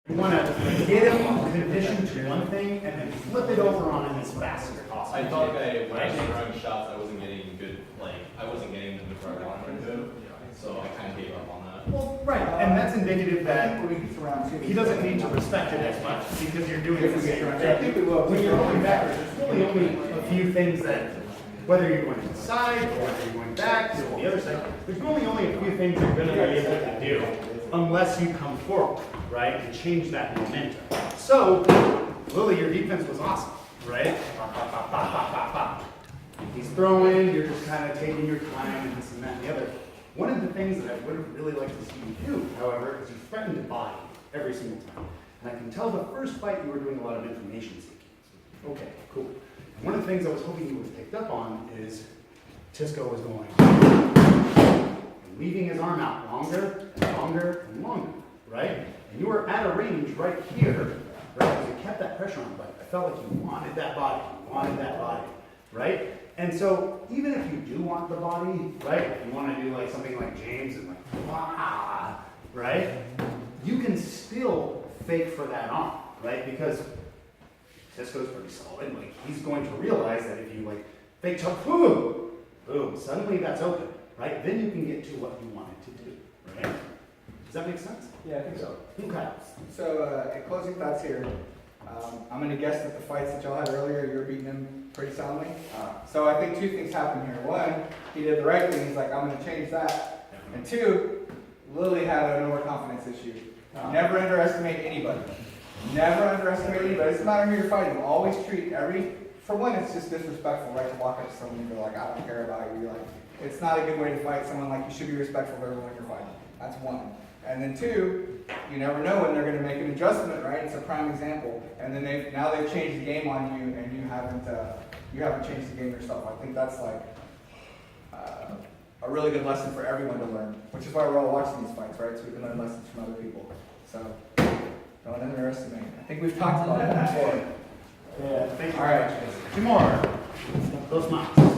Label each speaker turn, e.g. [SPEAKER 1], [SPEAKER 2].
[SPEAKER 1] You want to get him conditioned to one thing and then flip it over on him as fast as possible.
[SPEAKER 2] I felt like when I was throwing shots, I wasn't getting good, I wasn't getting them where I wanted them to. So I kind of gave up on that.
[SPEAKER 1] Well, right, and that's indicative that he doesn't need to respect it as much because you're doing it the same thing. When you're going backwards, there's really only a few things that, whether you're going to the side or whether you're going back to the other side, there's really only a few things you're going to be able to do unless you come forward, right, and change that momentum. So, Lily, your defense was awesome, right? Pop, pop, pop, pop, pop, pop, pop. He's throwing, you're just kind of taking your time and this and that and the other. One of the things that I would have really liked to see you do, however, is you threaten to body every single time. And I can tell the first fight you were doing a lot of information seeking. Okay, cool. And one of the things I was hoping you would have picked up on is Tisco was going and leaving his arm out longer and longer and longer, right? And you were at a range right here, right? Because you kept that pressure on, but I felt like you wanted that body, right? And so, even if you do want the body, right, if you want to do like something like James and like, wow, right, you can still fake for that arm, right, because Tisco's pretty solid, like, he's going to realize that if you like fake chop, boom, boom, suddenly that's open, right, then you can get to what you wanted to do, right? Does that make sense?
[SPEAKER 3] Yeah, I think so.
[SPEAKER 1] Okay.
[SPEAKER 3] So, in closing thoughts here, I'm going to guess that the fights that y'all had earlier, you're beating him pretty soundly. So I think two things happened here. One, he did the right thing. He's like, I'm going to change that. And two, Lily had an overconfidence issue. Never underestimate anybody. Never underestimate anybody. It doesn't matter who you're fighting. Always treat for one, it's just disrespectful, right, to walk up to someone and be like, I don't care about you. You're like, it's not a good way to fight someone. Like, you should be respectful of everyone you're fighting. That's one. And then two, you never know when they're going to make an adjustment, right? It's a prime example. And then now they've changed the game on you, and you haven't changed the game yourself. I think that's like a really good lesson for everyone to learn, which is why we're all watching these fights, right? So we can learn lessons from other people. So don't underestimate. I think we've talked about it before.
[SPEAKER 1] Yeah, thank you.
[SPEAKER 3] All right.
[SPEAKER 1] 2 more. Those mounts.